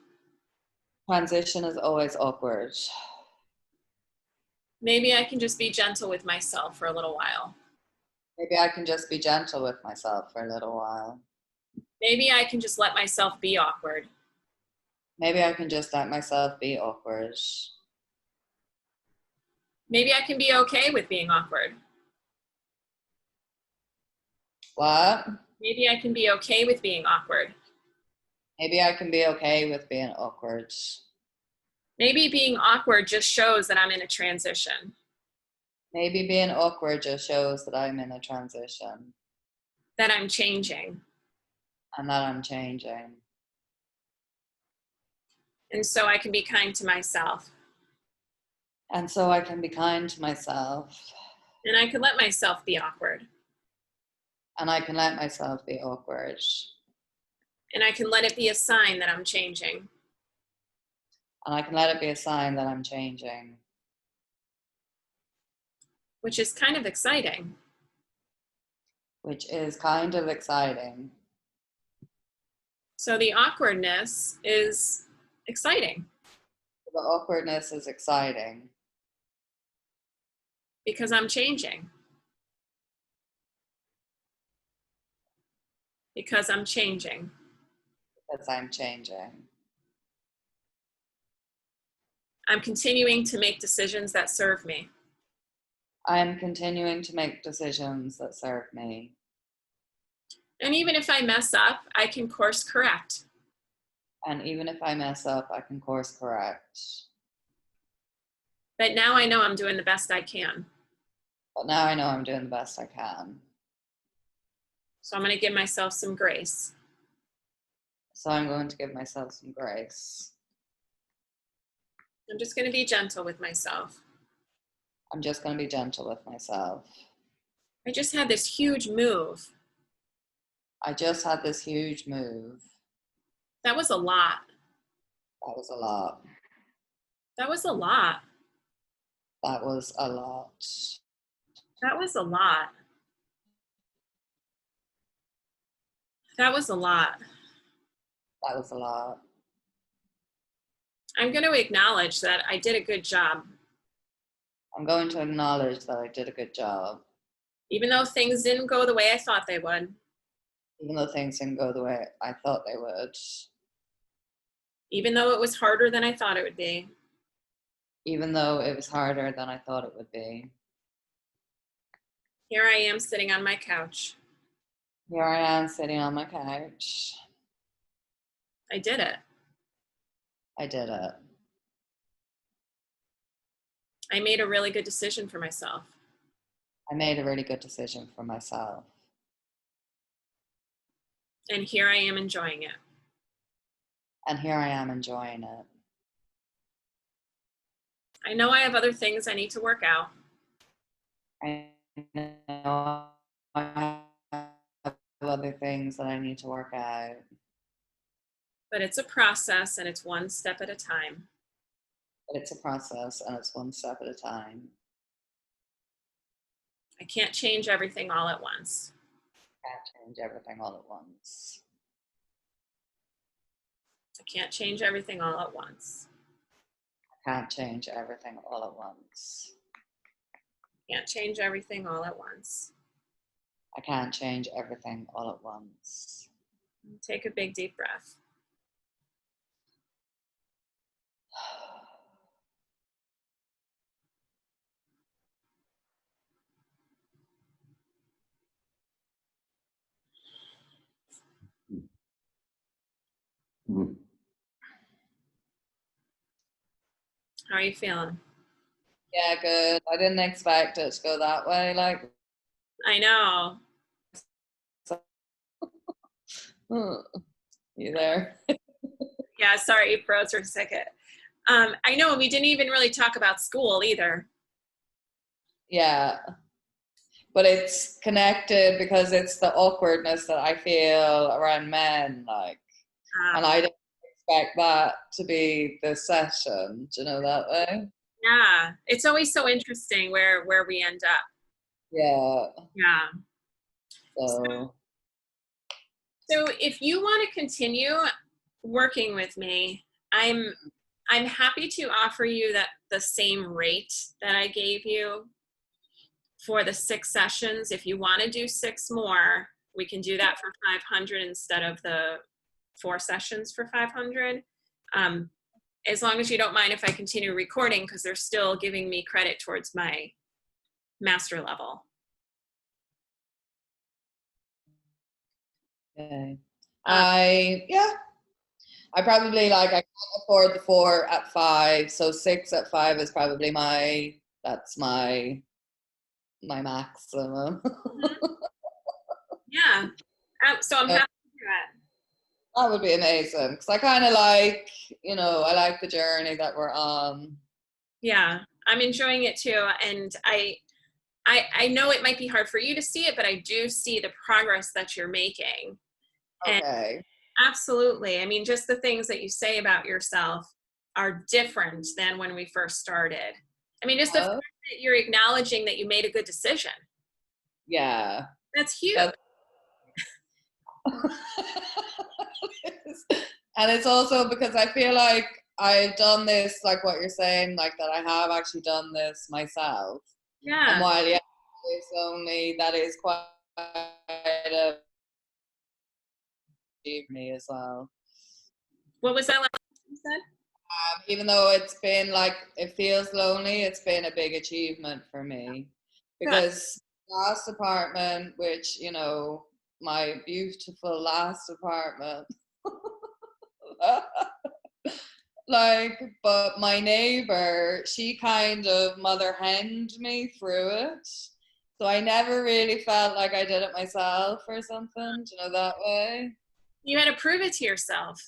Transition is always awkward. Maybe I can just be gentle with myself for a little while. Maybe I can just be gentle with myself for a little while. Maybe I can just let myself be awkward. Maybe I can just let myself be awkward. Maybe I can be okay with being awkward. What? Maybe I can be okay with being awkward. Maybe I can be okay with being awkward. Maybe being awkward just shows that I'm in a transition. Maybe being awkward just shows that I'm in a transition That I'm changing. and that I'm changing. And so I can be kind to myself. And so I can be kind to myself. And I can let myself be awkward. And I can let myself be awkward. And I can let it be a sign that I'm changing. And I can let it be a sign that I'm changing. Which is kind of exciting. Which is kind of exciting. So the awkwardness is exciting. The awkwardness is exciting. Because I'm changing. Because I'm changing. Because I'm changing. I'm continuing to make decisions that serve me. I'm continuing to make decisions that serve me. And even if I mess up, I can course correct. And even if I mess up, I can course correct. But now I know I'm doing the best I can. But now I know I'm doing the best I can. So I'm going to give myself some grace. So I'm going to give myself some grace. I'm just going to be gentle with myself. I'm just going to be gentle with myself. I just had this huge move. I just had this huge move. That was a lot. That was a lot. That was a lot. That was a lot. That was a lot. That was a lot. That was a lot. I'm going to acknowledge that I did a good job. I'm going to acknowledge that I did a good job. Even though things didn't go the way I thought they would. Even though things didn't go the way I thought they would. Even though it was harder than I thought it would be. Even though it was harder than I thought it would be. Here I am sitting on my couch. Here I am sitting on my couch. I did it. I did it. I made a really good decision for myself. I made a really good decision for myself. And here I am enjoying it. And here I am enjoying it. I know I have other things I need to work out. I know I have other things that I need to work out. But it's a process and it's one step at a time. But it's a process and it's one step at a time. I can't change everything all at once. I can't change everything all at once. I can't change everything all at once. I can't change everything all at once. Can't change everything all at once. I can't change everything all at once. Take a big deep breath. How are you feeling? Yeah, good. I didn't expect it to go that way. Like, I know. you there? Yeah, sorry, you froze for a second. I know we didn't even really talk about school either. Yeah. But it's connected because it's the awkwardness that I feel around men, like, and I didn't expect that to be the session. Do you know that way? Yeah, it's always so interesting where we end up. Yeah. Yeah. So So if you want to continue working with me, I'm happy to offer you that the same rate that I gave you for the 6 sessions. If you want to do 6 more, we can do that for 500 instead of the 4 sessions for 500. As long as you don't mind if I continue recording, because they're still giving me credit towards my master level. okay. Um, Yeah. I probably like I can't afford the 4 at 5, so 6 at 5 is probably that's my maximum. Yeah. So I'm Uh, happy to do that. that would be amazing because I kind of like, I like the journey that we're on. Yeah, I'm enjoying it too. And I know it might be hard for you to see it, but I do see the progress that you're making. And Okay. absolutely. I mean, just the things that you say about yourself are different than when we first started. I mean, just the fact Oh, that you're acknowledging that you made a good decision. yeah. That's huge. That's and it's also because I feel like I've done this, like what you're saying, like that I have actually done this myself. And Yeah. while yeah, it's only that is quite a me as well. What was that last thing you said? Even though it's been like it feels lonely, it's been a big achievement for me Good. because last apartment, which my beautiful last apartment, like, but my neighbor, she kind of mother henned me through it. So I never really felt like I did it myself or something, that way. You had to prove it to yourself.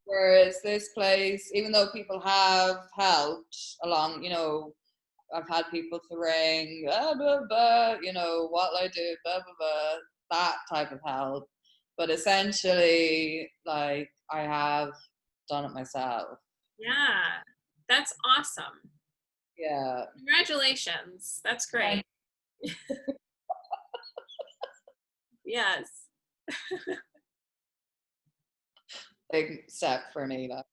Whereas this place, even though people have helped along, I've had people to ring, blah, blah, blah, what'll I do, blah, blah, blah, that type of help. But essentially, like, I have done it myself. Yeah. That's awesome. Yeah. Congratulations. That's great. Yes. Big step for me. Like,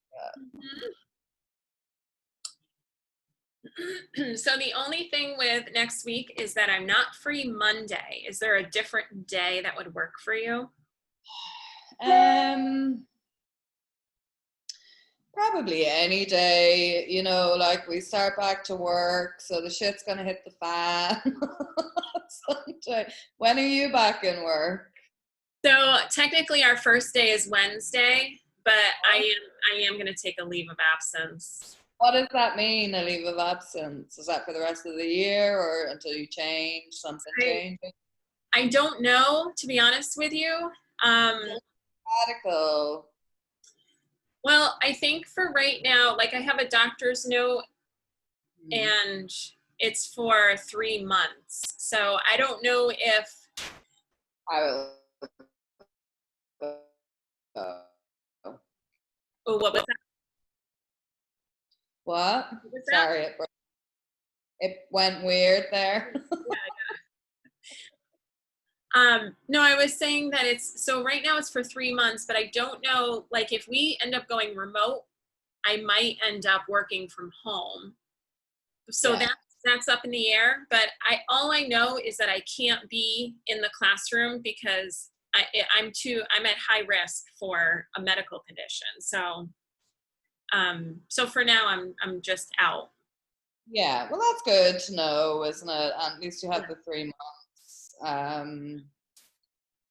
So the only thing with next week is that I'm not free Monday. Is there a different day that would work for you? Probably any day, like we start back to work, so the shit's gonna hit the fan. Someday. When are you back in work? So technically our first day is Wednesday, but I am going to take a leave of absence. What does that mean, a leave of absence? Is that for the rest of the year or until you change, something I, changes? I don't know, to be honest with you. Radical. Well, I think for right now, like I have a doctor's note Hmm. and it's for 3 months. So I don't know if, I will go. oh, what was that? What? What was that? Sorry, it went weird there. No, I was saying that so right now it's for 3 months, but I don't know, like if we end up going remote, I might end up working from home. So Yeah. that's up in the air, but all I know is that I can't be in the classroom because I'm at high risk for a medical condition. So for now I'm just out. Yeah. Well, that's good to know, isn't it? At least you have the 3 months.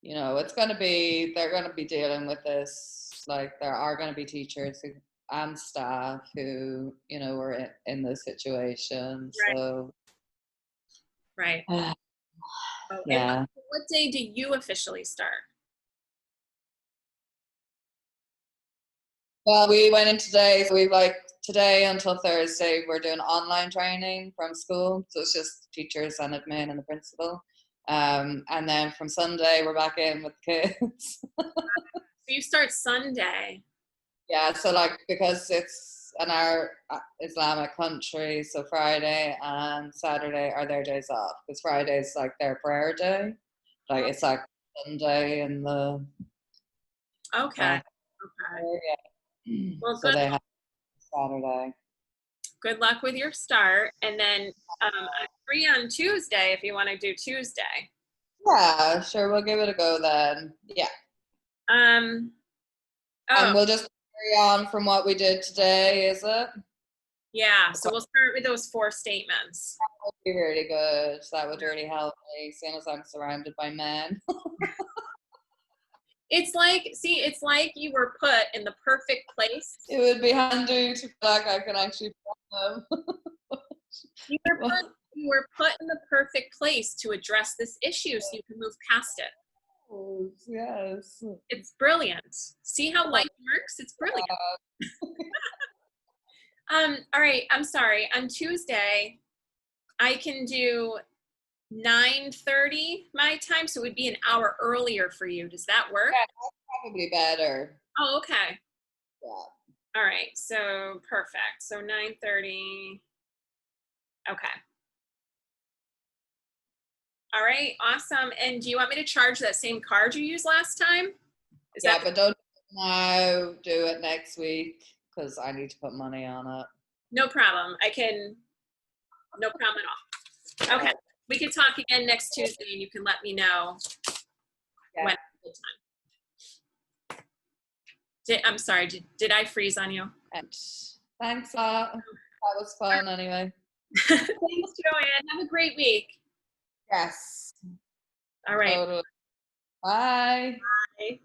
They're gonna be dealing with this. Like there are gonna be teachers and staff who, are in this situation. Right. So Right. Oh, and yeah. what day do you officially start? Well, we went in today, so we've like today until Thursday we're doing online training from school. So it's just teachers and admin and the principal. And then from Sunday we're back in with the kids. So you start Sunday. Yeah, so like because it's an Islamic country, so Friday and Saturday are their days off. Because Friday's like their prayer day. Like it's like Sunday in the Okay. back. Okay. Yeah. Well, So they have Saturday. good luck with your start. And then I'm free on Tuesday if you want to do Tuesday. Yeah, sure, we'll give it a go then. Yeah. Um, oh, And we'll just carry on from what we did today, is it? yeah. So we'll start with those 4 statements. That would be really good. That would really help me, seeing as I'm surrounded by men. It's like you were put in the perfect place. It would be handy to feel like I can actually find them. You were put in the perfect place to address this issue so you can move past it. Oh, yes. It's brilliant. See how life works? It's brilliant. All right, I'm sorry. On Tuesday, I can do 9:30 my time, so it would be an hour earlier for you. Does that work? Yeah, that's probably better. Oh, okay. Yeah. All right, so perfect. So 9:30. Okay. All right, awesome. And do you want me to charge that same card you used last time? Yeah, but don't now, do it next week because I need to put money on it. No problem. No problem at all. Okay. We can talk again next Tuesday and you can let me know when it's good time. I'm sorry, did I freeze on you? And thanks a lot. That was fun anyway. Thanks, Joann. Have a great week. Yes. All right. Totally. Bye. Bye.